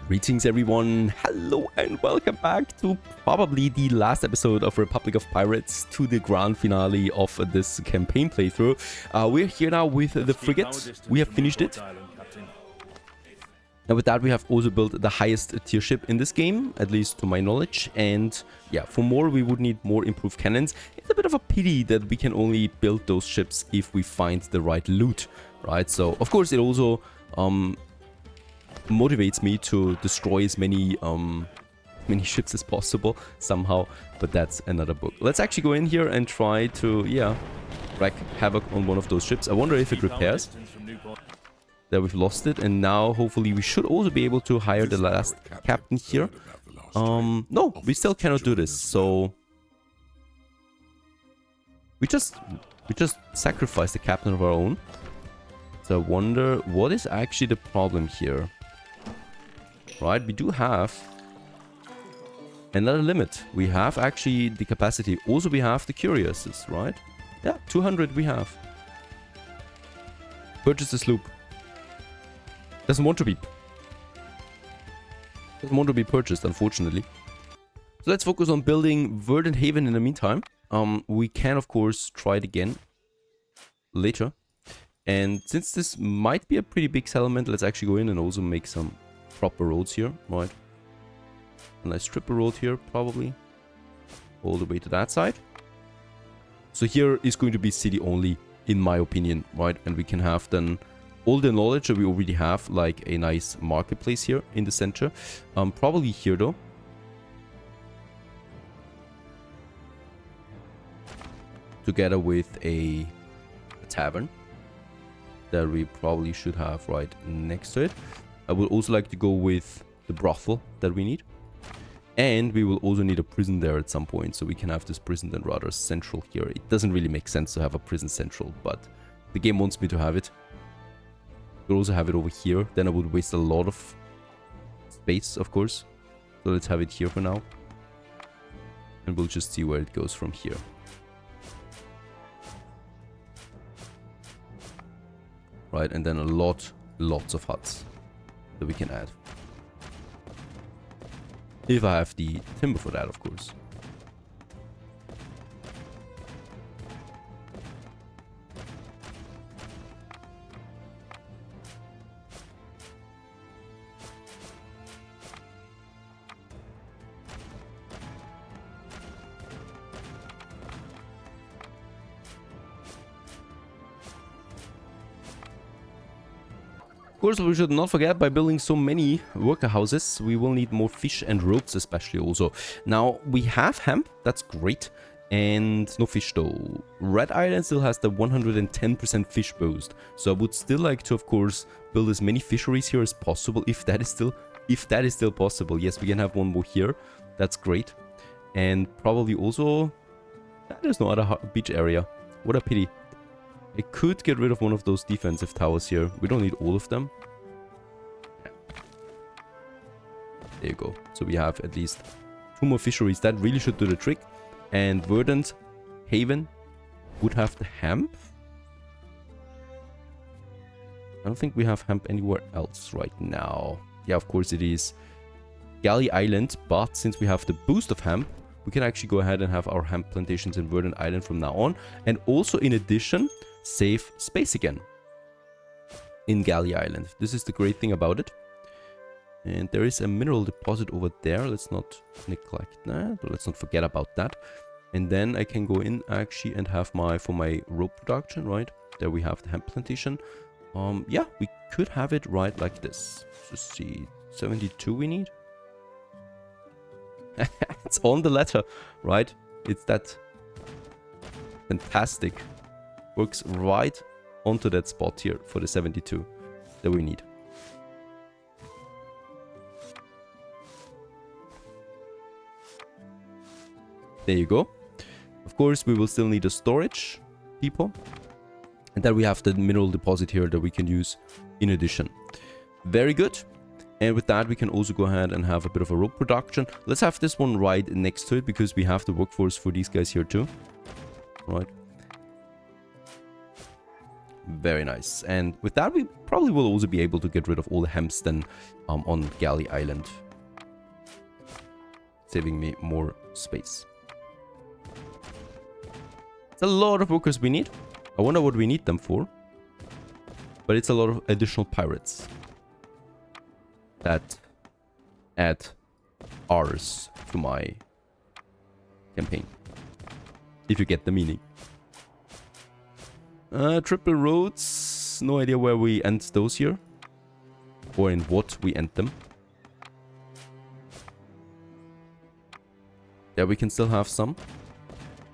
Greetings everyone, hello and welcome back to probably the last episode of Republic of Pirates, to the grand finale of this campaign playthrough. We're here now with the frigate. We have finished it. And with that we have also built the highest tier ship in this game, at least to my knowledge. And yeah, for more we would need more improved cannons. It's a bit of a pity that we can only build those ships if we find the right loot, right? So of course it also motivates me to destroy as many ships as possible somehow, but that's another book. Let's actually go in here and try to wreak havoc on one of those ships. I wonder if it repairs. There, we've lost it, and now hopefully we should also be able to hire the last captain here. No, we still cannot do this, so we just sacrificed the captain of our own. So I wonder what is actually the problem here. Right, we do have another limit. We have actually the capacity. Also, we have the curiouses, right? Yeah, 200 we have. Purchase the sloop. Doesn't want to be purchased, unfortunately. So let's focus on building Verdant Haven in the meantime. We can, of course, try it again later. And since this might be a pretty big settlement, let's actually go in and also make some proper roads here, right? A nice triple road here, probably. All the way to that side. So here is going to be city only, in my opinion, right? And we can have then all the knowledge that we already have, like a nice marketplace here in the center. Probably here though. Together with a tavern that we probably should have right next to it. I would also like to go with the brothel that we need. And we will also need a prison there at some point. So we can have this prison then rather central here. It doesn't really make sense to have a prison central, but the game wants me to have it. We'll also have it over here. Then I would waste a lot of space, of course. So let's have it here for now. And we'll just see where it goes from here. Right, and then lots of huts that we can add. If I have the timber for that, of course. Of course, we should not forget, by building so many worker houses, we will need more fish and ropes especially also. Now, we have hemp, that's great, and no fish though. Red Island still has the 110% fish boost, so I would still like to, of course, build as many fisheries here as possible, if that is still possible. Yes, we can have one more here, that's great. And probably also, there's no other beach area, what a pity. I could get rid of one of those defensive towers here. We don't need all of them. Yeah. There you go. So we have at least 2 more fisheries. That really should do the trick. And Verdant Haven would have the hemp. I don't think we have hemp anywhere else right now. Yeah, of course it is Galley Island. But since we have the boost of hemp, we can actually go ahead and have our hemp plantations in Verdant Island from now on. And also, in addition, save space again in Galley Island. This is the great thing about it. And there is a mineral deposit over there. Let's not neglect that, but let's not forget about that. And then I can go in actually and have for my rope production, right? There we have the hemp plantation. Yeah, we could have it right like this. Let's just see, 72 we need. It's on the letter, right? It's that fantastic. Works right onto that spot here for the 72 that we need. There you go. Of course, we will still need a storage depot. And then we have the mineral deposit here that we can use in addition. Very good. And with that, we can also go ahead and have a bit of a rope production. Let's have this one right next to it, because we have the workforce for these guys here too. Right. Very nice. And with that, we probably will also be able to get rid of all the hemps then on Galley Island. Saving me more space. It's a lot of workers we need. I wonder what we need them for. But it's a lot of additional pirates that add R's to my campaign. If you get the meaning. Triple roads. No idea where we end those here. Or in what we end them. Yeah, we can still have some.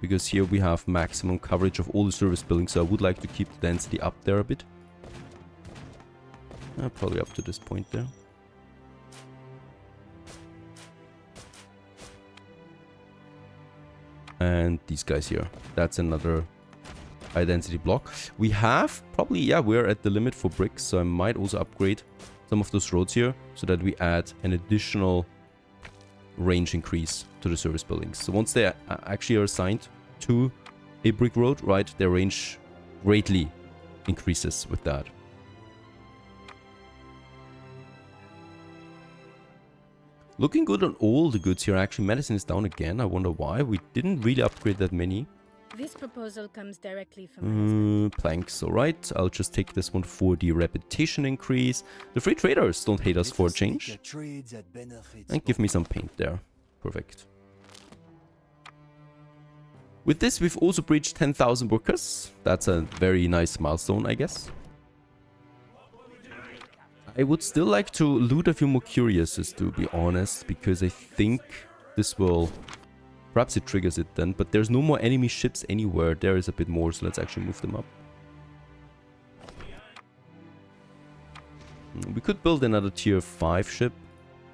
Because here we have maximum coverage of all the service buildings. So I would like to keep the density up there a bit. Probably up to this point there. And these guys here. That's another high density block. We have probably, yeah, we're at the limit for bricks. So I might also upgrade some of those roads here so that we add an additional range increase to the service buildings. So once they actually are assigned to a brick road, right, their range greatly increases with that. Looking good on all the goods here. Actually, medicine is down again. I wonder why. We didn't really upgrade that many. This proposal comes directly from planks, alright. I'll just take this one for the reputation increase. The free traders don't hate us for a change. And give me some paint there. Perfect. With this, we've also breached 10,000 workers. That's a very nice milestone, I guess. I would still like to loot a few more curiouses, to be honest, because I think this will... Perhaps it triggers it then, but there's no more enemy ships anywhere. There is a bit more, so let's actually move them up. We could build another tier 5 ship.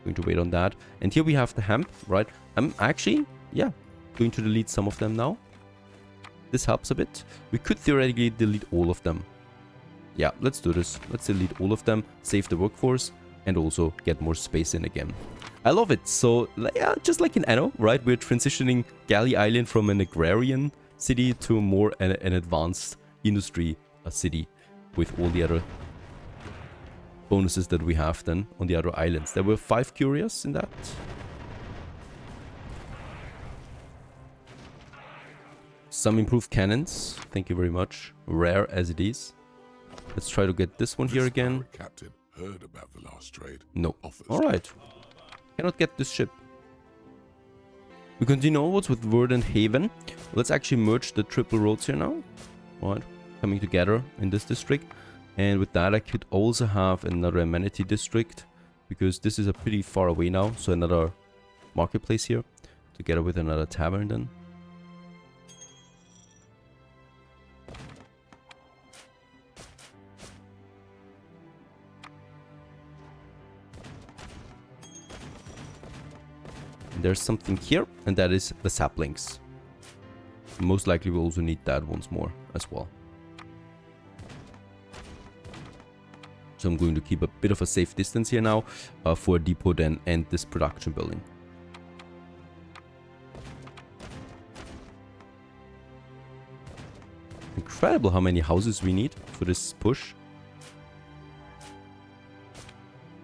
Going to wait on that. And here we have the hemp, right? I'm actually, yeah, going to delete some of them now. This helps a bit. We could theoretically delete all of them. Yeah, let's do this. Let's delete all of them, save the workforce, and also get more space in again. I love it. So, yeah, just like in Anno, right? We're transitioning Galley Island from an agrarian city to more an advanced industry city with all the other bonuses that we have then on the other islands. There were 5 curious in that. Some improved cannons. Thank you very much. Rare as it is. Let's try to get this one here again. Captain heard about the last trade. No. Alright. Cannot get this ship. We continue onwards with Verdant Haven. Let's actually merge the triple roads here now. Alright. Coming together in this district. And with that I could also have another amenity district. Because this is a pretty far away now. So another marketplace here. Together with another tavern then. There's something here, and that is the saplings. Most likely we'll also need that once more as well. So I'm going to keep a bit of a safe distance here now for a depot then and this production building. Incredible how many houses we need for this push.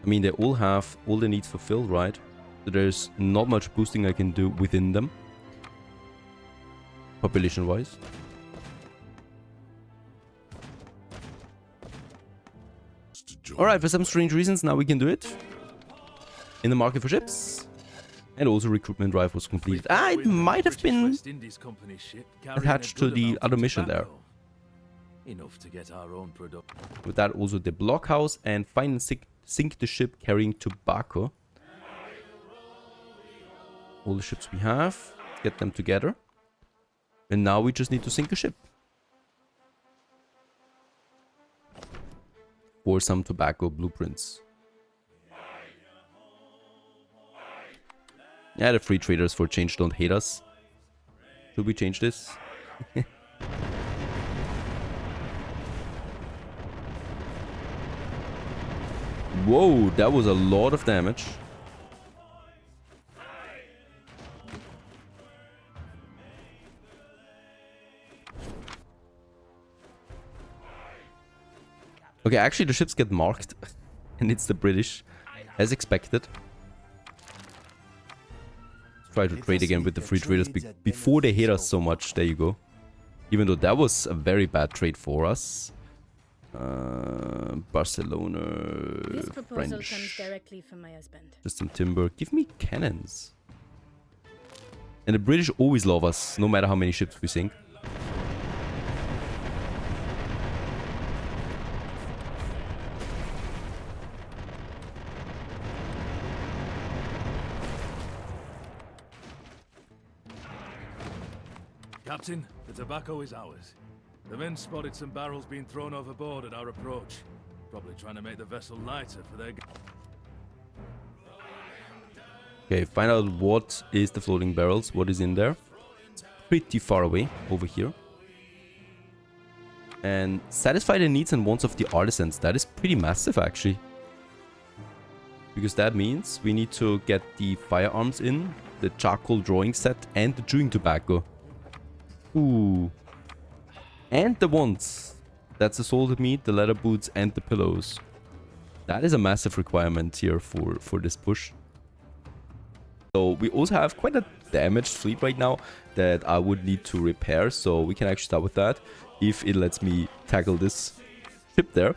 I mean, they all have all the needs fulfilled, right? So there's not much boosting I can do within them. Population wise. Alright, for some strange reasons now we can do it. In the market for ships. And also recruitment drive was completed. It might have been attached to the other mission there. With that also the blockhouse and find and sink the ship carrying tobacco. All the ships we have, get them together. And now we just need to sink a ship. Or some tobacco blueprints. Yeah, the free traders for change don't hate us. Should we change this? Whoa, that was a lot of damage. Okay, actually the ships get marked. And it's the British. As expected. Let's try to trade again with the free traders before they hit us so much. There you go. Even though that was a very bad trade for us. Barcelona. This proposal French. comes directly from my husband. Just some timber. Give me cannons. And the British always love us, no matter how many ships we sink. Captain, the tobacco is ours. The men spotted some barrels being thrown overboard at our approach. Probably trying to make the vessel lighter for their... Okay, find out what is the floating barrels, what is in there. It's pretty far away, over here. And satisfy the needs and wants of the artisans. That is pretty massive, actually. Because that means we need to get the firearms in, the charcoal drawing set, and the chewing tobacco. Ooh. And the wants. That's the salted meat, the leather boots, and the pillows. That is a massive requirement here for this push. So we also have quite a damaged fleet right now that I would need to repair. So we can actually start with that if it lets me tackle this ship there.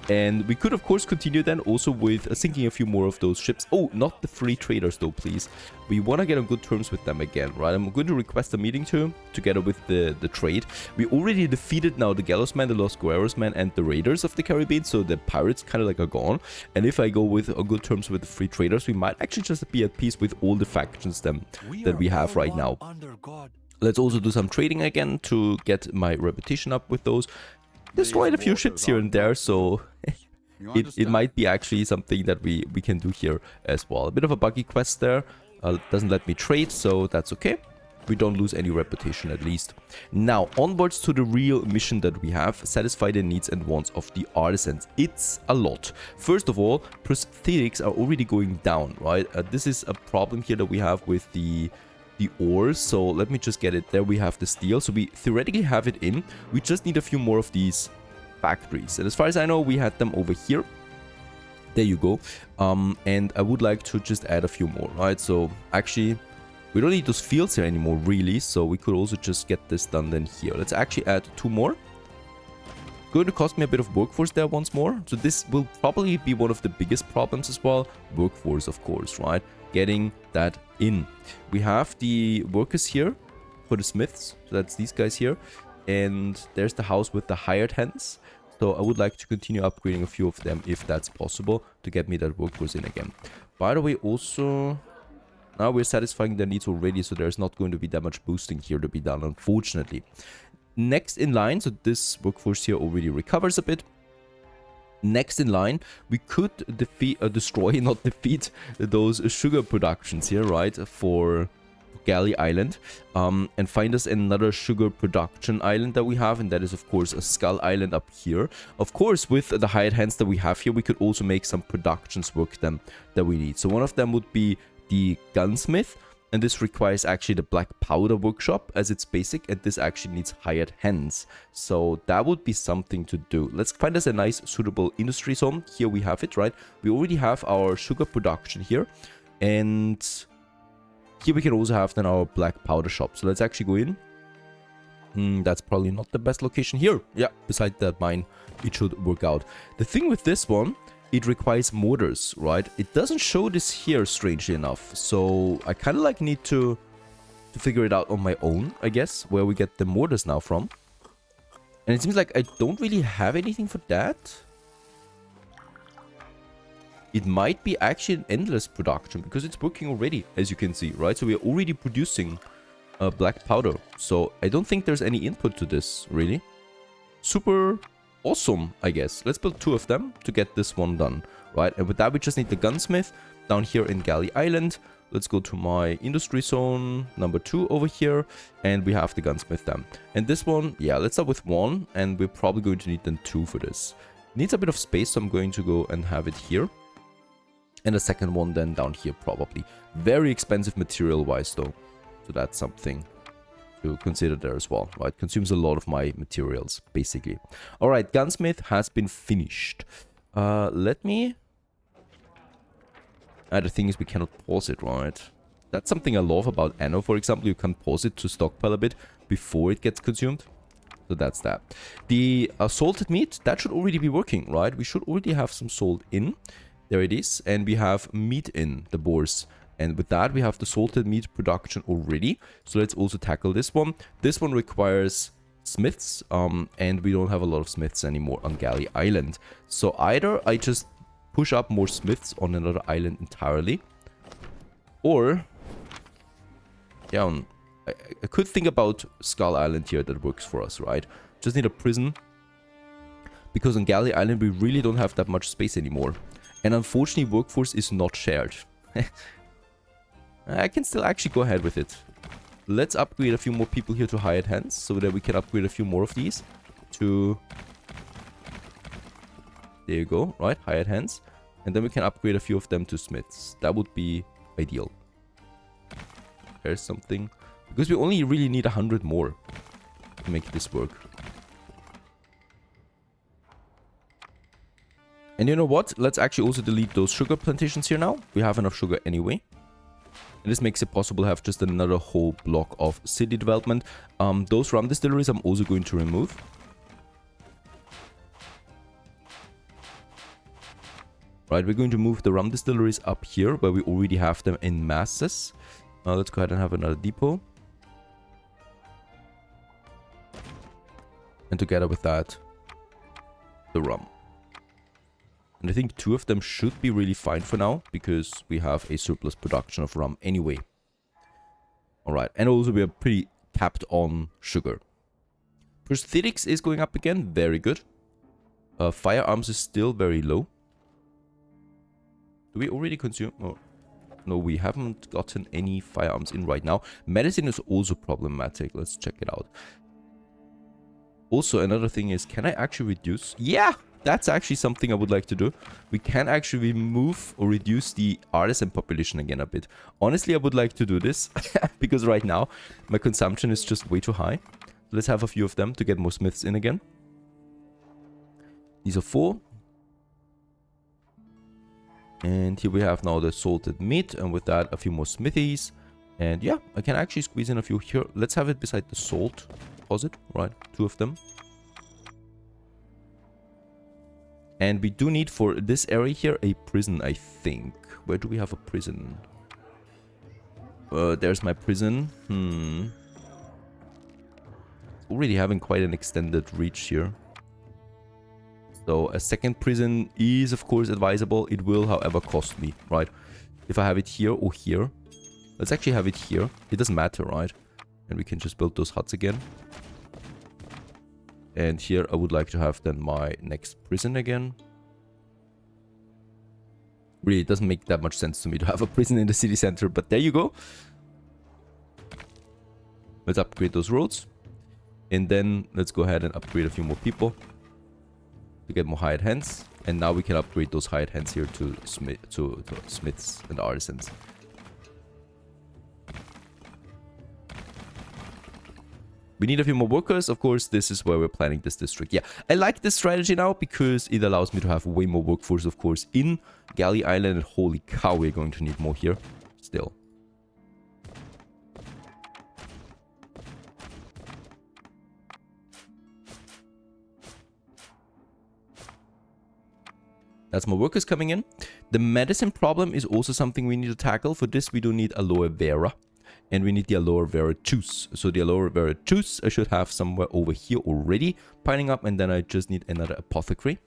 And we could of course continue then also with sinking a few more of those ships. Oh, not the free traders though, please. We want to get on good terms with them again, right? I'm going to request a meeting together with the trade. We already defeated now the Gallowsmen, the Los Guerreros men, and the Raiders of the Caribbean, so the pirates kind of like are gone. And if I go with on good terms with the free traders, we might actually just be at peace with all the factions that we have right now. Let's also do some trading again to get my reputation up with those. Destroyed a few ships here and there, so it might be actually something that we can do here as well. A bit of a buggy quest there. Doesn't let me trade, so that's okay. We don't lose any reputation at least. Now, onwards to the real mission that we have. Satisfy the needs and wants of the artisans. It's a lot. First of all, prosthetics are already going down, right? This is a problem here that we have with the ores, so let me just get it. There we have the steel, so we theoretically have it in. We just need a few more of these factories, and as far as I know we had them over here. There you go. And I would like to just add a few more, right? So actually we don't need those fields here anymore really, so we could also just get this done then here. Let's actually add 2 more. Going to cost me a bit of workforce there once more, so this will probably be one of the biggest problems as well. Workforce, of course, right? Getting that in. We have the workers here for the smiths, so that's these guys here, and there's the house with the hired hands. So I would like to continue upgrading a few of them if that's possible to get me that workforce in again. By the way, also now we're satisfying their needs already, so there's not going to be that much boosting here to be done, unfortunately. Next in line, so this workforce here already recovers a bit. Next in line, we could destroy, not defeat, those sugar productions here, right, for Galley Island, and find us another sugar production island that we have, and that is of course a Skull Island up here. Of course, with the hired hands that we have here, we could also make some productions work then that we need. So one of them would be the gunsmith, and this requires actually the black powder workshop as it's basic, and this actually needs hired hands. So that would be something to do. Let's find us a nice suitable industry zone. Here we have it, right? We already have our sugar production here, and here we can also have then our black powder shop. So let's actually go in. That's probably not the best location here. Yeah, beside that mine, it should work out. The thing with this one, it requires mortars, right? It doesn't show this here, strangely enough. So I kind of like need to figure it out on my own, I guess, where we get the mortars now from. And it seems like I don't really have anything for that. It might be actually an endless production because it's working already, as you can see, right? So we're already producing black powder. So I don't think there's any input to this, really. Super awesome, I guess. Let's build 2 of them to get this one done, right? And with that, we just need the gunsmith down here in Galley Island. Let's go to my industry zone number 2 over here, and we have the gunsmith then. And this one, yeah, let's start with 1, and we're probably going to need then 2 for this. Needs a bit of space, so I'm going to go and have it here. And a second one then down here probably. Very expensive material-wise though. So that's something to consider there as well, right? Consumes a lot of my materials, basically. All right, gunsmith has been finished. Let me... the thing is we cannot pause it, right? That's something I love about Anno, for example. You can pause it to stockpile a bit before it gets consumed. So that's that. The salted meat, that should already be working, right? We should already have some salt in. There it is. And we have meat in the boars. And with that, we have the salted meat production already. So let's also tackle this one. This one requires smiths. And we don't have a lot of smiths anymore on Galley Island. So either I just push up more smiths on another island entirely. Or... yeah, I could think about Skull Island here that works for us, right? Just need a prison. Because on Galley Island, we really don't have that much space anymore. And unfortunately, workforce is not shared. I can still actually go ahead with it. Let's upgrade a few more people here to hired hands. So that we can upgrade a few more of these. To... there you go, right? Hired hands. And then we can upgrade a few of them to smiths. That would be ideal. There's something. Because we only really need 100 more to make this work. And you know what? Let's actually also delete those sugar plantations here now. We have enough sugar anyway. And this makes it possible to have just another whole block of city development. Those rum distilleries I'm also going to remove. Right, we're going to move the rum distilleries up here where we already have them in masses. Let's go ahead and have another depot. And together with that, the rum. And I think 2 of them should be really fine for now, because we have a surplus production of rum anyway. Alright, and also we are pretty capped on sugar. Prosthetics is going up again, very good. Firearms is still very low. Do we already consume? Oh. No, we haven't gotten any firearms in right now. Medicine is also problematic. Let's check it out. Also, another thing is, can I actually reduce? Yeah, that's actually something I would like to do. We can actually remove or reduce the artisan population again a bit. Honestly, I would like to do this because right now my consumption is just way too high. Let's have a few of them to get more smiths in again. These are 4. And here we have now the salted meat, and with that a few more smithies. And yeah, I can actually squeeze in a few here. Let's have it beside the salt deposit, right? 2 of them. And we do need for this area here a prison, I think. Where do we have a prison? There's my prison. Already having quite an extended reach here. So a second prison is of course advisable. It will however cost me, right? If I have it here or here. Let's actually have it here. It doesn't matter, right? And we can just build those huts again. And here I would like to have then my next prison again. Really, it doesn't make that much sense to me to have a prison in the city center, but there you go. Let's upgrade those roads. And then let's go ahead and upgrade a few more people to get more hired hands. And now we can upgrade those hired hands here to smiths and artisans. We need a few more workers. Of course, this is where we're planning this district. Yeah, I like this strategy now because it allows me to have way more workforce, of course, in Galley Island. And holy cow, we're going to need more here still. That's more workers coming in. The medicine problem is also something we need to tackle. For this, we do need aloe vera. And we need the aloe vera juice. So the aloe vera juice I should have somewhere over here already piling up. And then I just need another apothecary.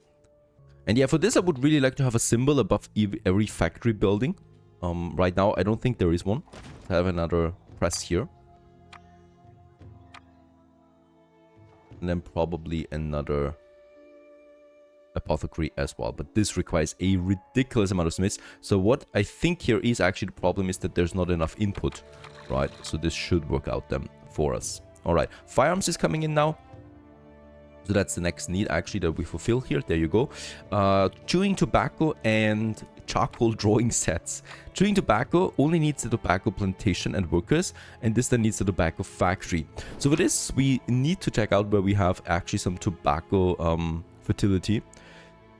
And yeah, for this I would really like to have a symbol above every factory building. Right now I don't think there is one. I have another press here. And then probably another apothecary as well, but this requires a ridiculous amount of smiths. So what I think here is actually the problem is that there's not enough input, right? So this should work out then for us. All right, firearms is coming in now. So that's the next need actually that we fulfill here. There you go. Chewing tobacco and charcoal drawing sets. Chewing tobacco only needs the tobacco plantation and workers, and this then needs the tobacco factory. So for this, we need to check out where we have actually some tobacco fertility.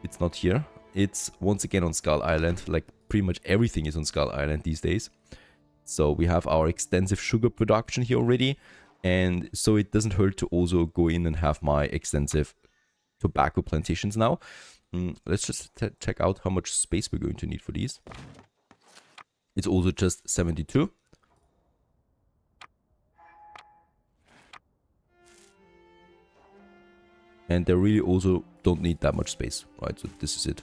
It's not here. It's once again on Skull Island. Like pretty much everything is on Skull Island these days. So we have our extensive sugar production here already. And so it doesn't hurt to also go in and have my extensive tobacco plantations now. Let's just check out how much space we're going to need for these. It's also just 72. And they really also don't need that much space, right? So this is it.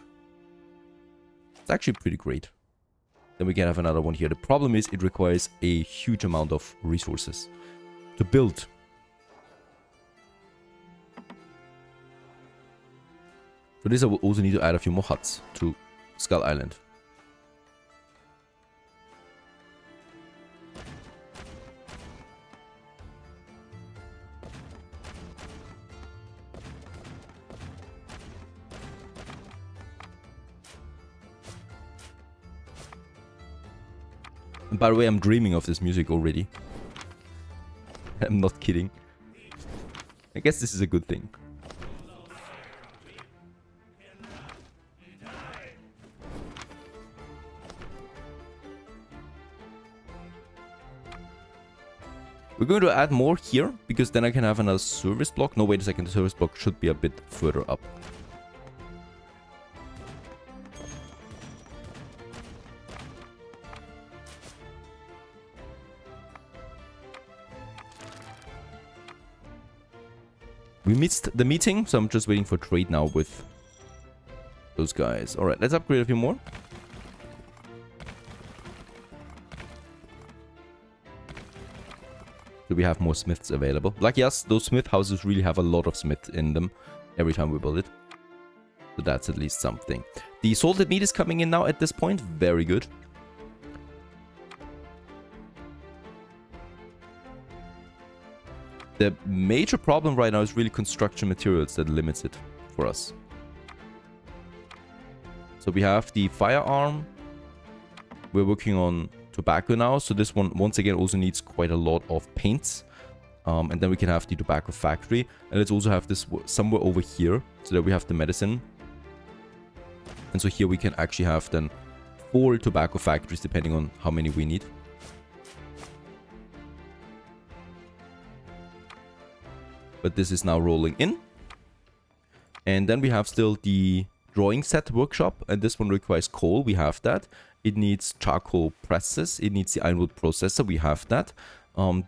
It's actually pretty great. Then we can have another one here. The problem is it requires a huge amount of resources to build. For this I will also need to add a few more huts to Skull Island. And by the way, I'm dreaming of this music already. I'm not kidding. I guess this is a good thing. We're going to add more here, because then I can have another service block. No, wait a second, the service block should be a bit further up. We missed the meeting, so I'm just waiting for trade now with those guys. Alright, let's upgrade a few more. Do we have more smiths available? Like, yes, those smith houses really have a lot of smith in them every time we build it. So that's at least something. The salted meat is coming in now at this point. Very good. The major problem right now is really construction materials that limits it for us. So we have the firearm. We're working on tobacco now. So this one, once again, also needs quite a lot of paints. And then we can have the tobacco factory. And let's also have this somewhere over here, so that we have the medicine. And so here we can actually have then 4 tobacco factories, depending on how many we need. But this is now rolling in. And then we have still the drawing set workshop. And this one requires coal. We have that. It needs charcoal presses. It needs the ironwood processor. We have that.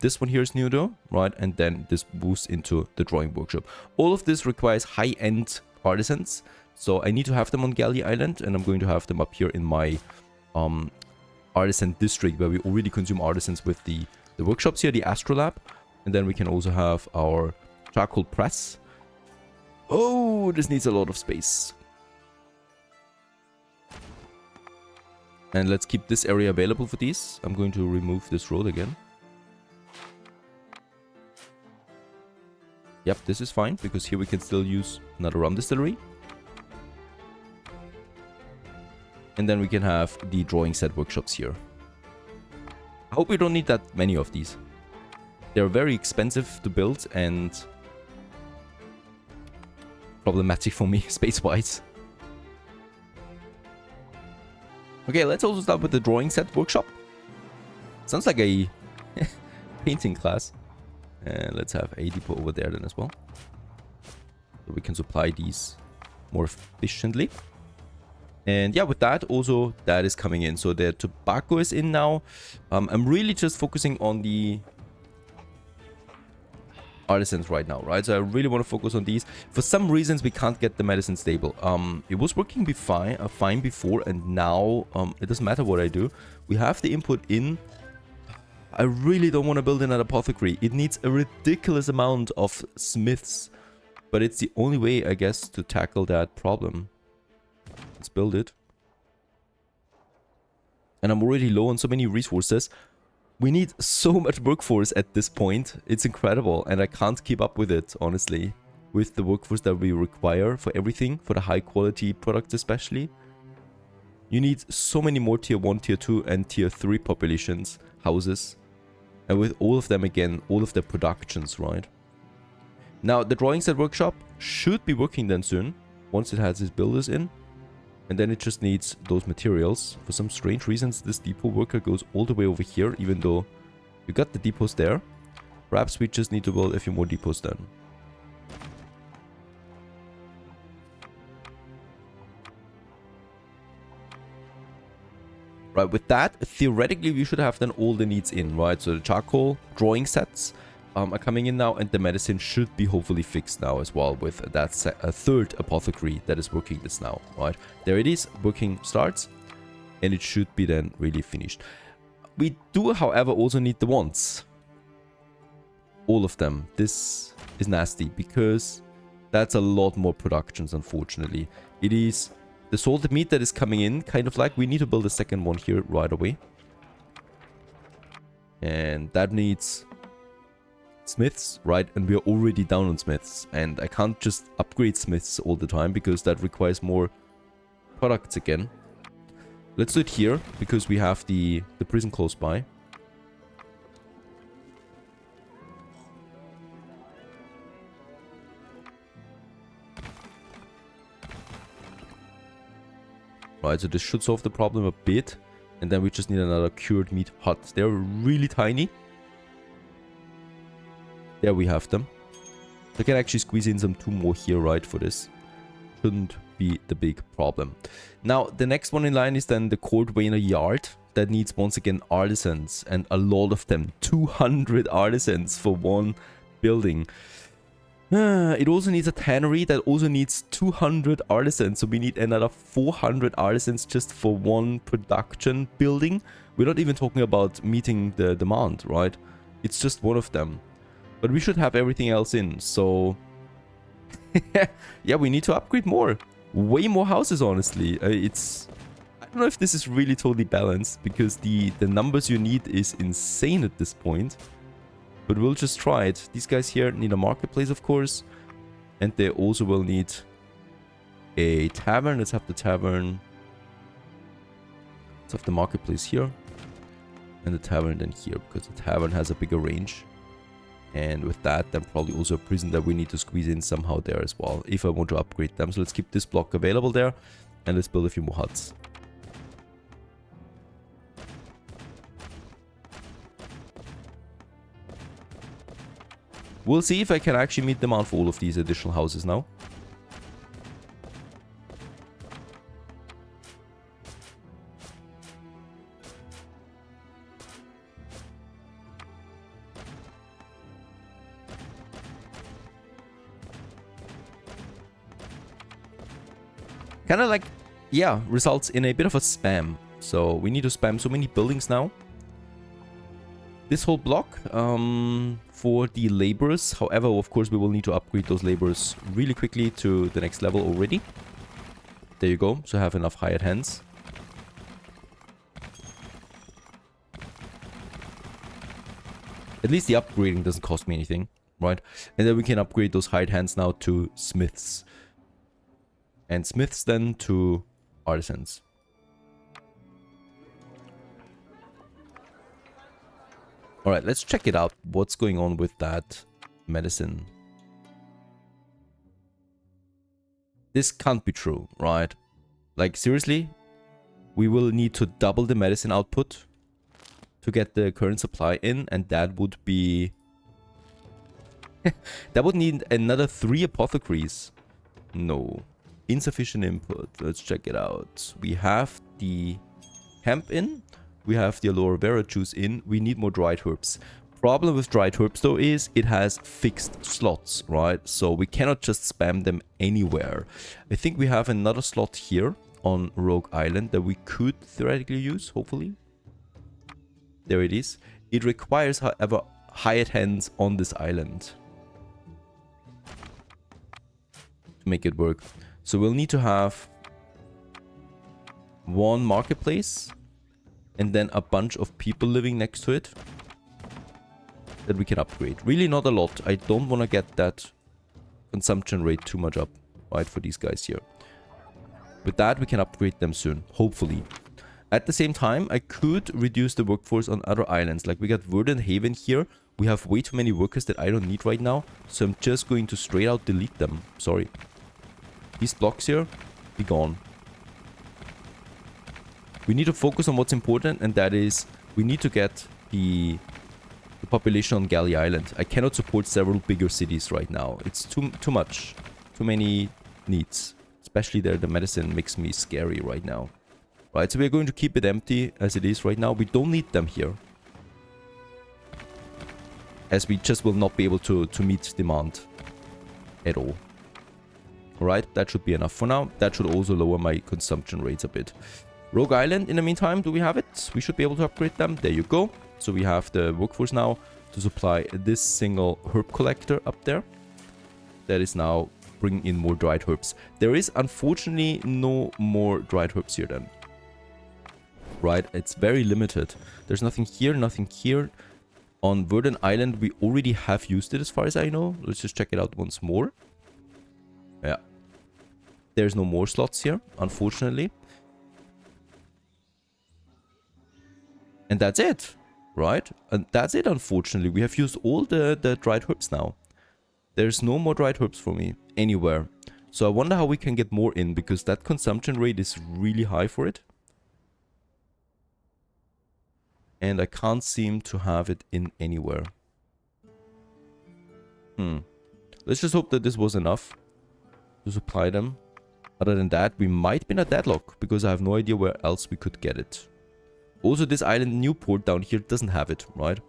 This one here is new though, right? And then this moves into the drawing workshop. All of this requires high-end artisans. So I need to have them on Galley Island. And I'm going to have them up here in my artisan district, where we already consume artisans with the workshops here, the Astrolab. And then we can also have our charcoal press. Oh, this needs a lot of space. And let's keep this area available for these. I'm going to remove this road again. Yep, this is fine, because here we can still use another rum distillery. And then we can have the drawing set workshops here. I hope we don't need that many of these. They're very expensive to build and problematic for me space-wise. Okay, let's also start with the drawing set workshop. Sounds like a painting class. And let's have a depot over there then as well, so we can supply these more efficiently. And yeah, with that also, that is coming in. So the tobacco is in now. I'm really just focusing on the artisans right now, right? So I really want to focus on these. For some reasons, we can't get the medicine stable. It was working fine before, and now it doesn't matter what I do. We have the input in. I really don't want to build another apothecary. It needs a ridiculous amount of smiths, but it's the only way, I guess, to tackle that problem. Let's build it. And I'm already low on so many resources. We need so much workforce at this point. It's incredible, and I can't keep up with it, honestly, with the workforce that we require for everything, for the high quality products especially. You need so many more tier 1, tier 2 and tier 3 populations, houses. And with all of them again, all of the productions, right? Now, the drawing set workshop should be working then soon, once it has its builders in. And then it just needs those materials. For some strange reasons, this depot worker goes all the way over here, even though you got the depots there. Perhaps we just need to build a few more depots then. Right, with that, theoretically, we should have then all the needs in, right? So the charcoal drawing sets are coming in now, and the medicine should be hopefully fixed now as well with that third apothecary that is working this now, right? There it is, working starts, and it should be then really finished. We do, however, also need the wands. All of them. This is nasty because that's a lot more productions, unfortunately. It is the salted meat that is coming in, kind of like we need to build a second one here right away. And that needs smiths, right? And we are already down on smiths. And I can't just upgrade smiths all the time because that requires more products again. Let's do it here because we have the prison close by. Right, so this should solve the problem a bit. And then we just need another cured meat hut. They're really tiny. There we have them. So I can actually squeeze in some 2 more here, right, for this. Shouldn't be the big problem. Now, the next one in line is then the Cordwainer Yard. That needs, once again, artisans. And a lot of them. 200 artisans for one building. It also needs a tannery that also needs 200 artisans. So we need another 400 artisans just for one production building. We're not even talking about meeting the demand, right? It's just one of them. But we should have everything else in. So yeah, we need to upgrade more. Way more houses, honestly. I don't know if this is really totally balanced because the numbers you need is insane at this point. But we'll just try it. These guys here need a marketplace, of course. And they also will need a tavern. Let's have the tavern. Let's have the marketplace here. And the tavern then here, because the tavern has a bigger range. And with that, then probably also a prison that we need to squeeze in somehow there as well, if I want to upgrade them. So let's keep this block available there. And let's build a few more huts. We'll see if I can actually meet demand for all of these additional houses now. Kind of like, yeah, results in a bit of a spam. So we need to spam so many buildings now. This whole block for the laborers. However, of course, we will need to upgrade those laborers really quickly to the next level already. There you go. So have enough hired hands. At least the upgrading doesn't cost me anything, right? And then we can upgrade those hired hands now to smiths. And smiths then to artisans. Alright, let's check it out. What's going on with that medicine? This can't be true, right? Like, seriously? We will need to double the medicine output to get the current supply in, and that would be... that would need another 3 apothecaries. No. Insufficient input. Let's check it out. We have the hemp in. We have the aloe vera juice in. We need more dried herbs. Problem with dried herbs though is it has fixed slots, right? So we cannot just spam them anywhere. I think we have another slot here on Rogue Island that we could theoretically use, hopefully. There it is. It requires, however, hired hands on this island to make it work. So we'll need to have one marketplace and then a bunch of people living next to it that we can upgrade. Really not a lot. I don't want to get that consumption rate too much up, right, for these guys here. With that, we can upgrade them soon, hopefully. At the same time, I could reduce the workforce on other islands. Like we got Verdant Haven here. We have way too many workers that I don't need right now. So I'm just going to straight out delete them. Sorry. These blocks here, be gone. We need to focus on what's important, and that is we need to get the population on Galley Island. I cannot support several bigger cities right now. It's too much. Too many needs. Especially there, the medicine makes me scary right now. Right, so we're going to keep it empty as it is right now. We don't need them here. As we just will not be able to meet demand at all. Alright, that should be enough for now. That should also lower my consumption rates a bit. Rogue Island, in the meantime, do we have it? We should be able to upgrade them. There you go. So we have the workforce now to supply this single herb collector up there. That is now bringing in more dried herbs. There is unfortunately no more dried herbs here then. Right, it's very limited. There's nothing here, nothing here. On Verdant Island, we already have used it as far as I know. Let's just check it out once more. Yeah. There's no more slots here, unfortunately. And that's it, right? And that's it, unfortunately. We have used all the dried herbs now. There's no more dried herbs for me anywhere. So I wonder how we can get more in, because that consumption rate is really high for it. And I can't seem to have it in anywhere. Let's just hope that this was enough to supply them. Other than that, we might be in a deadlock, because I have no idea where else we could get it. Also, this island Newport down here doesn't have it, right?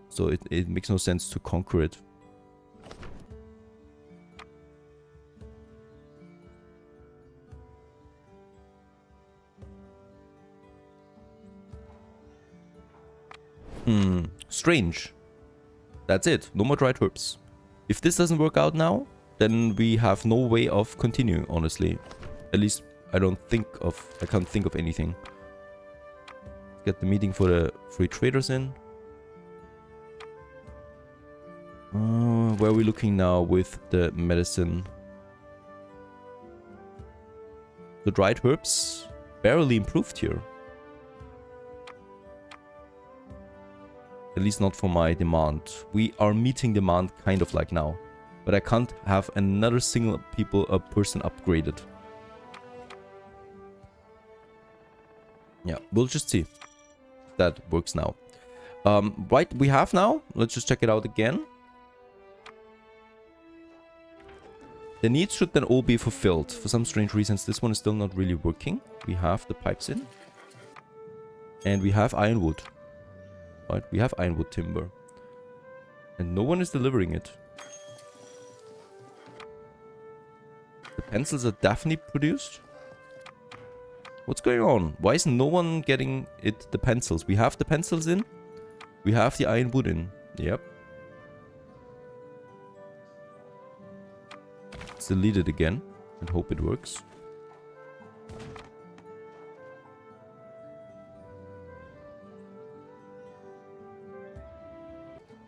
So it makes no sense to conquer it. Strange. That's it. No more dried herbs. If this doesn't work out now, then we have no way of continuing, honestly. At least I can't think of anything. Get the meeting for the free traders in. Where are we looking now with the medicine? The dried herbs barely improved here. At least not for my demand. We are meeting demand kind of like now. But I can't have another single person upgraded. Yeah, we'll just see. That works now. Right, we have now. Let's just check it out again. The needs should then all be fulfilled. For some strange reasons, this one is still not really working. We have the pipes in. And we have ironwood. Right, we have ironwood timber. And no one is delivering it. The pencils are definitely produced. What's going on? Why is no one getting the pencils? We have the pencils in. We have the ironwood in. Yep. Let's delete it again and hope it works.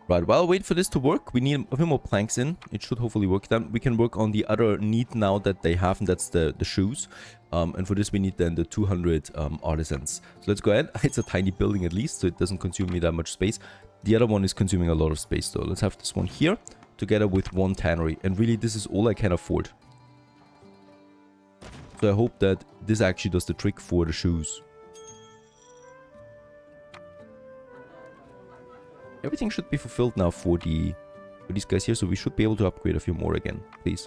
Right, while I wait for this to work, we need a few more planks in. It should hopefully work. Then we can work on the other need now that they have, and that's the shoes. And for this we need then the 200 artisans. So let's go ahead. It's a tiny building at least, so it doesn't consume me that much space. The other one is consuming a lot of space though. Let's have this one here, together with one tannery. And really this is all I can afford. So I hope that this actually does the trick for the shoes. Everything should be fulfilled now for these guys here, so we should be able to upgrade a few more again, please.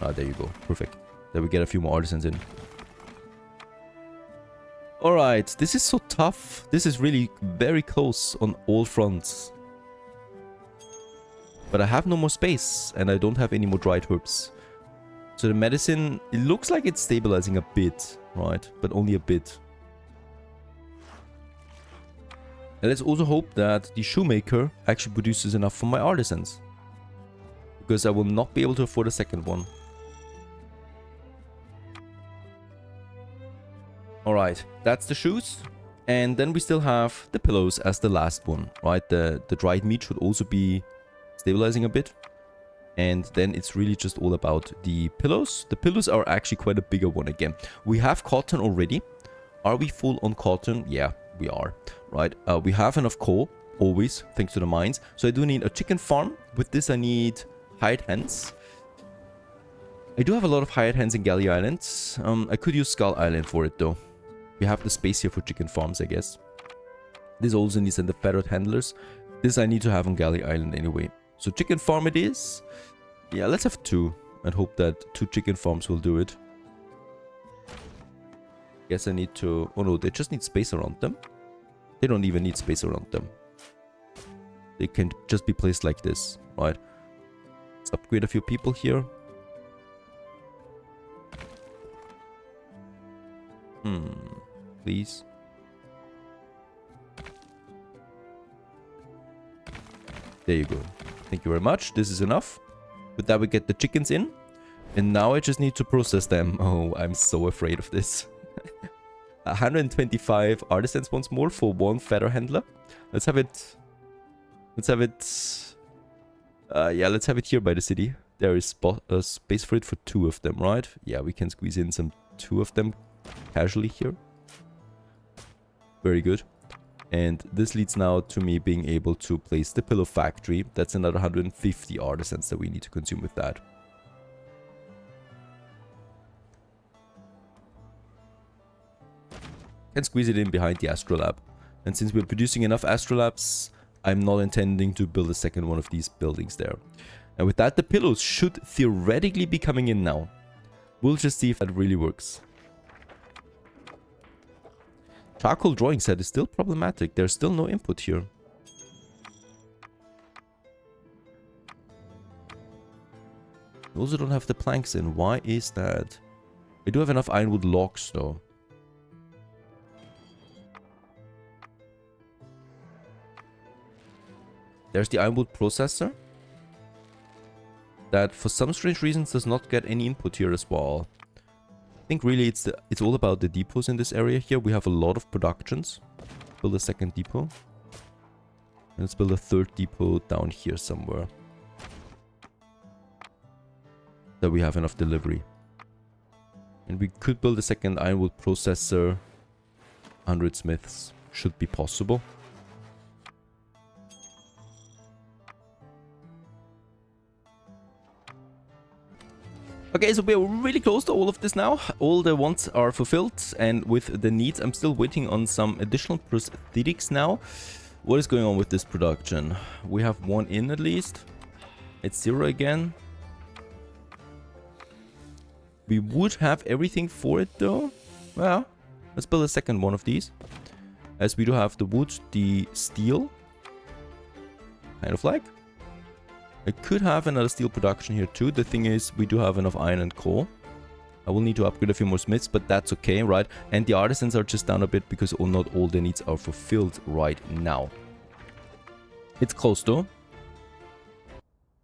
Ah, there you go. Perfect. There we get a few more artisans in. Alright, this is so tough. This is really very close on all fronts. But I have no more space, and I don't have any more dried herbs. So the medicine, it looks like it's stabilizing a bit, right? But only a bit. And let's also hope that the shoemaker actually produces enough for my artisans. Because I will not be able to afford a second one. Alright, that's the shoes. And then we still have the pillows as the last one, right? The dried meat should also be stabilizing a bit. And then it's really just all about the pillows. The pillows are actually quite a bigger one again. We have cotton already. Are we full on cotton? Yeah, we are. Right. We have enough coal, always, thanks to the mines. So I do need a chicken farm. With this, I need hired hens. I do have a lot of hired hens in Galley Islands. I could use Skull Island for it, though. We have the space here for chicken farms, I guess. This also needs the feathered handlers. This I need to have on Galley Island anyway. So chicken farm it is. Yeah, let's have 2 and hope that 2 chicken farms will do it. Guess I need to... Oh no, they just need space around them. They don't even need space around them. They can just be placed like this, right? Let's upgrade a few people here. Please. There you go. Thank you very much. This is enough. With that, we get the chickens in. And now I just need to process them. Oh, I'm so afraid of this. 125 artisans once more for 1 feather handler. Let's have it... Let's have it... yeah, let's have it here by the city. There is space for it for 2 of them, right? Yeah, we can squeeze in some 2 of them casually here. Very good. And this leads now to me being able to place the pillow factory. That's another 150 artisans that we need to consume with that. Can squeeze it in behind the astrolab. And since we're producing enough astrolabs, I'm not intending to build a second one of these buildings there. And with that, the pillows should theoretically be coming in now. We'll just see if that really works. Charcoal drawing set is still problematic. There's still no input here. We also don't have the planks in. Why is that? I do have enough ironwood logs though. There's the ironwood processor. That for some strange reasons does not get any input here as well. I think really it's all about the depots in this area here. We have a lot of productions. Build a second depot. And let's build a 3rd depot down here somewhere. That we have enough delivery. And we could build a second ironwood processor. 100 smiths should be possible. Okay, so we're really close to all of this now. All the wants are fulfilled, and with the needs, I'm still waiting on some additional prosthetics now. What is going on with this production? We have 1 in at least. It's 0 again. We would have everything for it though. Well, let's build a second one of these. As we do have the wood, the steel. Kind of like. I could have another steel production here too. The thing is, we do have enough iron and coal. I will need to upgrade a few more smiths, but that's okay, right? And the artisans are just down a bit because not all their needs are fulfilled right now. It's close though.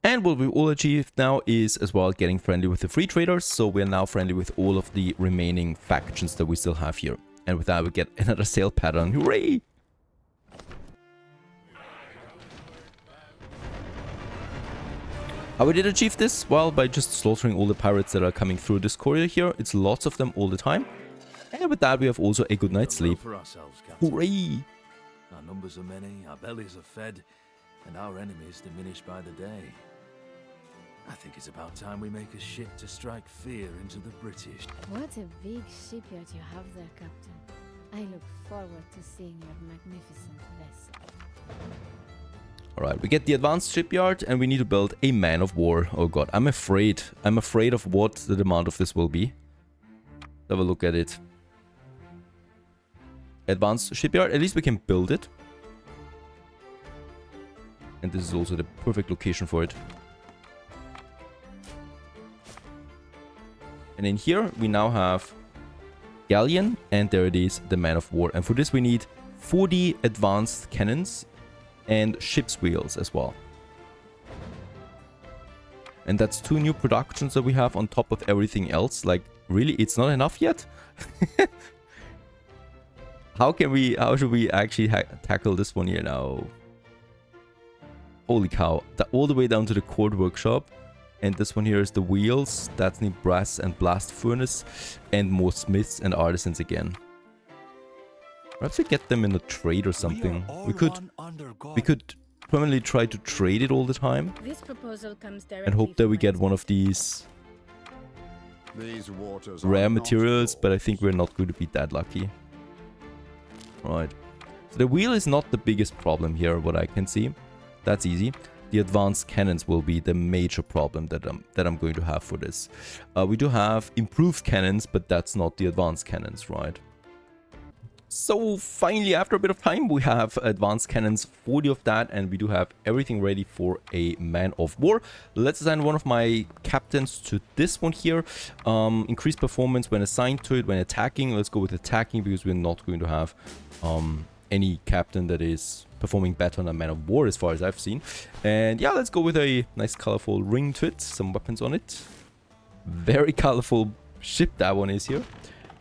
And what we all achieved now is as well getting friendly with the free traders. So we're now friendly with all of the remaining factions that we still have here. And with that we get another sale pattern. Hooray! How we did achieve this? Well, by just slaughtering all the pirates that are coming through this corridor here. It's lots of them all the time. And with that we have also a good night's sleep. Hooray! Our numbers are many, our bellies are fed, and our enemies diminish by the day. I think it's about time we make a ship to strike fear into the British. What a big shipyard you have there, Captain. I look forward to seeing your magnificent vessel. Alright, we get the advanced shipyard and we need to build a man of war. Oh god, I'm afraid. I'm afraid of what the demand of this will be. Let's have a look at it. Advanced shipyard, at least we can build it. And this is also the perfect location for it. And in here we now have galleon, and there it is, the man of war. And for this we need 40 advanced cannons and ship's wheels as well. And that's 2 new productions that we have on top of everything else. Like, really, it's not enough yet? How should we actually tackle this one here now? Holy cow, all the way down to the cord workshop. And this one here is the wheels. That's the brass and blast furnace. And more smiths and artisans again. Perhaps we get them in a trade or something. We could permanently try to trade it all the time. This proposal comes And hope that we get one of these rare materials, but I think we're not going to be that lucky. Right. So the wheel is not the biggest problem here, what I can see. That's easy. The advanced cannons will be the major problem that I'm going to have for this. We do have improved cannons, but that's not the advanced cannons, right? So finally, after a bit of time, we have advanced cannons, 40 of that, and we do have everything ready for a man of war. Let's assign one of my captains to this one here. Increase performance when assigned to it, when attacking. Let's go with attacking because we're not going to have any captain that is performing better on a man of war as far as I've seen. And yeah, let's go with a nice colorful ring to it, some weapons on it. Very colorful ship that one is here.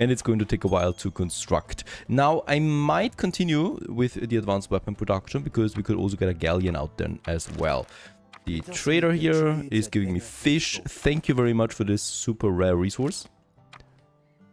And it's going to take a while to construct. Now, I might continue with the advanced weapon production because we could also get a galleon out there as well. The trader here is giving me fish. Thank you very much for this super rare resource.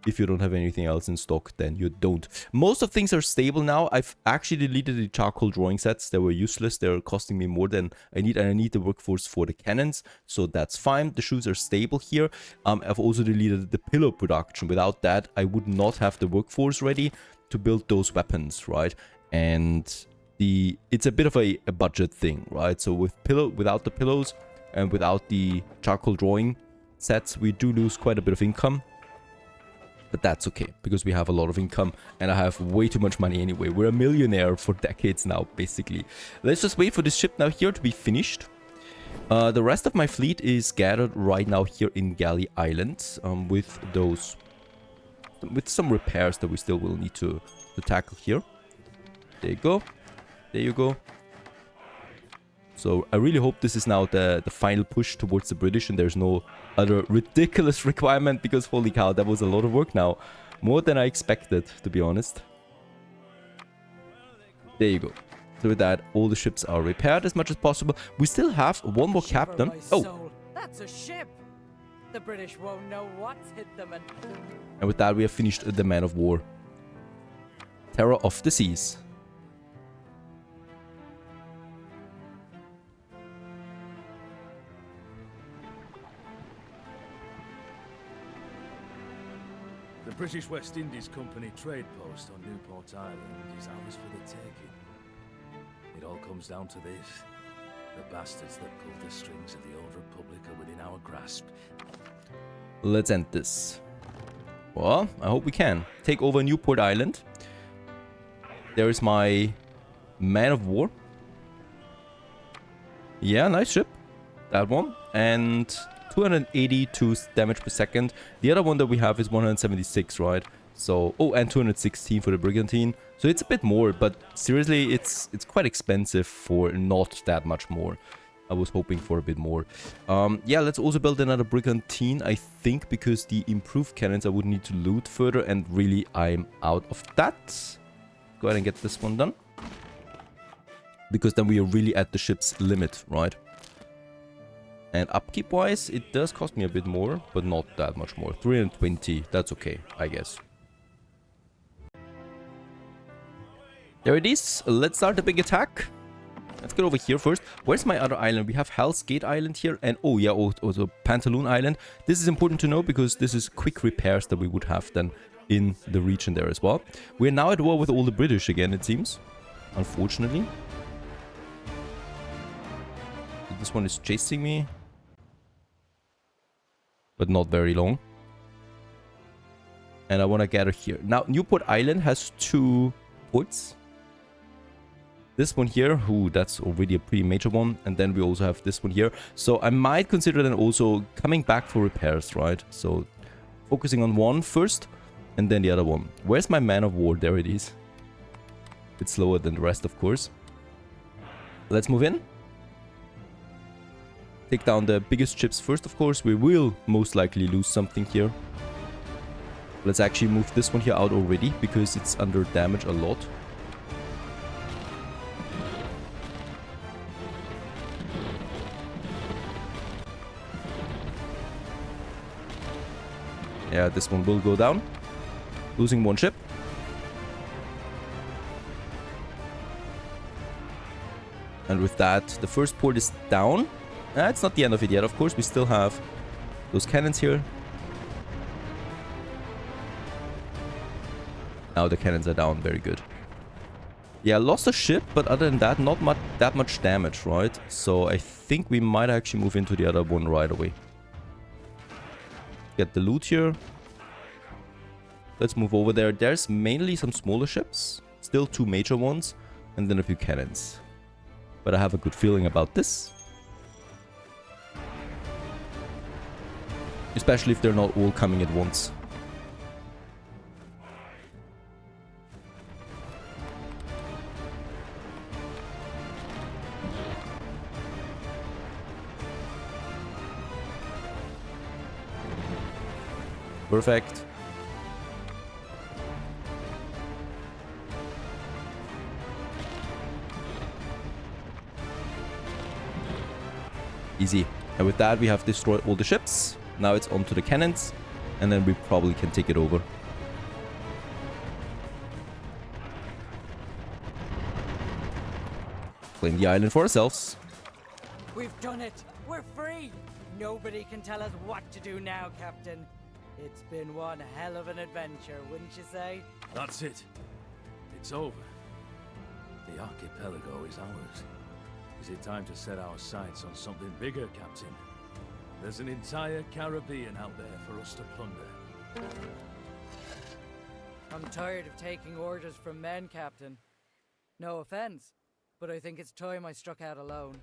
If you don't have anything else in stock, then you don't. Most of things are stable now. I've actually deleted the charcoal drawing sets. They were useless. They're costing me more than I need, and I need the workforce for the cannons, so that's fine. The shoes are stable here. I've also deleted the pillow production. Without that, I would not have the workforce ready to build those weapons, right? And it's a bit of a budget thing, right? So without the pillows and without the charcoal drawing sets, we do lose quite a bit of income. But that's okay, because we have a lot of income and I have way too much money anyway. We're a millionaire for decades now, basically. Let's just wait for this ship now here to be finished. The rest of my fleet is gathered right now here in Galley Island with some repairs that we still will need to tackle here. There you go. There you go. So I really hope this is now the final push towards the British and there's no other ridiculous requirement, because holy cow, that was a lot of work now. More than I expected, to be honest. There you go. So with that, all the ships are repaired as much as possible. We still have one more captain. Oh! That's a ship! The British won't know what's hit them and... And with that, we have finished the Man of War. Terror of the Seas. The British West Indies Company trade post on Newport Island is ours for the taking. It all comes down to this. The bastards that pulled the strings of the old Republic are within our grasp. Let's end this. Well, I hope we can. Take over Newport Island. There is my Man of War. Yeah, nice ship. That one. And 282 damage per second. The other one that we have is 176, right? So, oh, and 216 for the Brigantine. So it's a bit more, but seriously, it's quite expensive for not that much more. I was hoping for a bit more. Yeah, let's also build another Brigantine, I think, because the improved cannons I would need to loot further, and really I'm out of that. Go ahead and get this one done. Because then we are really at the ship's limit, right? And upkeep-wise, it does cost me a bit more, but not that much more. 320, that's okay, I guess. There it is. Let's start the big attack. Let's get over here first. Where's my other island? We have Hell's Gate Island here, and oh yeah, also Pantaloon Island. This is important to know because this is quick repairs that we would have then in the region there as well. We're now at war with all the British again, it seems. Unfortunately. This one is chasing me. But not very long. And I want to gather here. Now, Newport Island has 2 ports. This one here, ooh, that's already a pretty major one. And then we also have this one here. So I might consider then also coming back for repairs, right? So focusing on one first and then the other one. Where's my Man of War? There it is. It's slower than the rest, of course. Let's move in. Take down the biggest ships first, of course. We will most likely lose something here. Let's actually move this one here out already, because it's under damage a lot. Yeah, this one will go down. Losing one ship. And with that, the first port is down. It's not the end of it yet, of course. We still have those cannons here. Now the cannons are down. Very good. Yeah, lost a ship, but other than that, not that much damage, right? So I think we might actually move into the other one right away. Get the loot here. Let's move over there. There's mainly some smaller ships. Still 2 major ones. And then a few cannons. But I have a good feeling about this. Especially if they're not all coming at once. Perfect. Easy. And with that, we have destroyed all the ships. Now it's onto the cannons. And then we probably can take it over. Claim the island for ourselves. We've done it. We're free. Nobody can tell us what to do now, Captain. It's been one hell of an adventure, wouldn't you say? That's it. It's over. The archipelago is ours. Is it time to set our sights on something bigger, Captain? There's an entire Caribbean out there for us to plunder. I'm tired of taking orders from men, Captain. No offense, but I think it's time I struck out alone.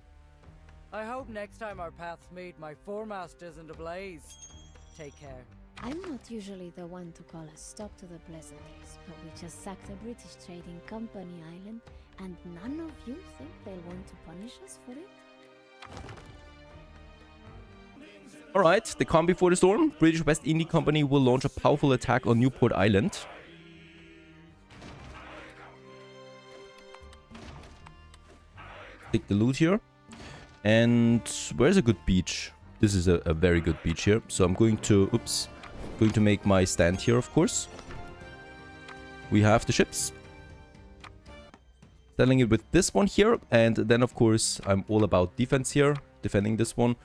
I hope next time our paths meet, my foremast isn't ablaze. Take care. I'm not usually the one to call a stop to the pleasantries, but we just sacked a British trading company island, and none of you think they'll want to punish us for it? Alright, the calm before the storm. British West India Company will launch a powerful attack on Newport Island. Take the loot here. And where's a good beach? This is a very good beach here. So I'm going to... Oops. Going to make my stand here, of course. We have the ships. Selling it with this one here. And then, of course, I'm all about defense here. Defending this one.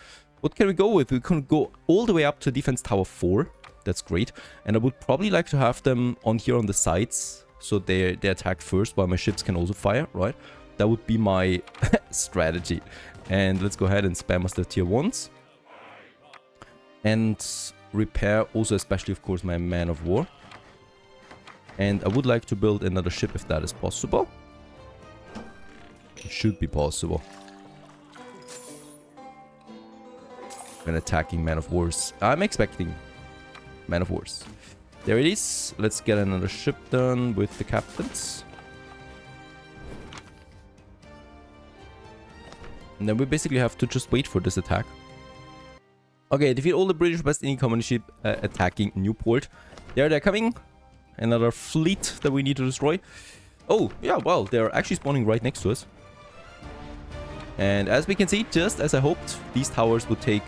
What can we go with? We can go all the way up to Defense Tower 4. That's great. And I would probably like to have them on here on the sides. So they attack first while my ships can also fire, right? That would be my strategy. And let's go ahead and spam us the tier 1s. And repair also, especially, of course, my man of war. And I would like to build another ship if that is possible. It should be possible. An attacking man of wars. I'm expecting man of wars. There it is. Let's get another ship done with the captains. And then we basically have to just wait for this attack. Okay, defeat all the British West India Company ship attacking Newport. There they're coming. Another fleet that we need to destroy. Oh, yeah, well, they're actually spawning right next to us. And as we can see, just as I hoped, these towers would take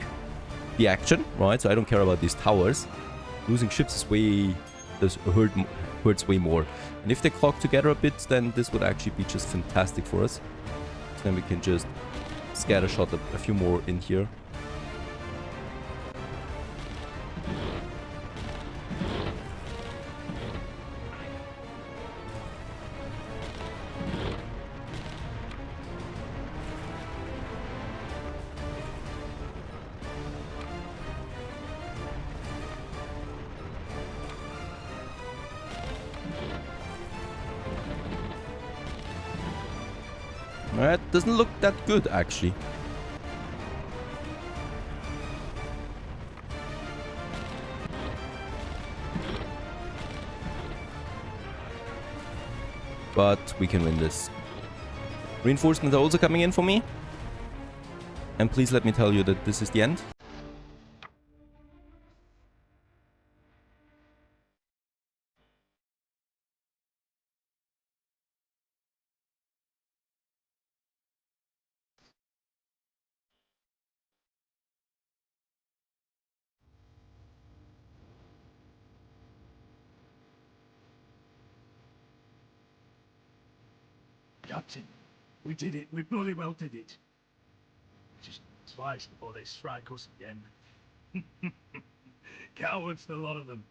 the action, right? So I don't care about these towers. Losing ships is way... hurts way more. And if they clock together a bit, then this would actually be just fantastic for us. So then we can just scattershot a few more in here. That doesn't look that good, actually. But we can win this. Reinforcements are also coming in for me. And please let me tell you that this is the end. Captain, we did it. We bloody well did it. Just twice before they strike us again. Cowards, the lot of them.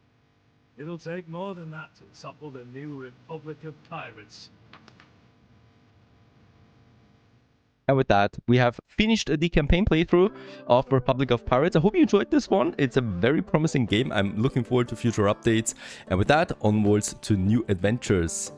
It'll take more than that to topple the new Republic of Pirates. And with that, we have finished the campaign playthrough of Republic of Pirates. I hope you enjoyed this one. It's a very promising game. I'm looking forward to future updates. And with that, onwards to new adventures.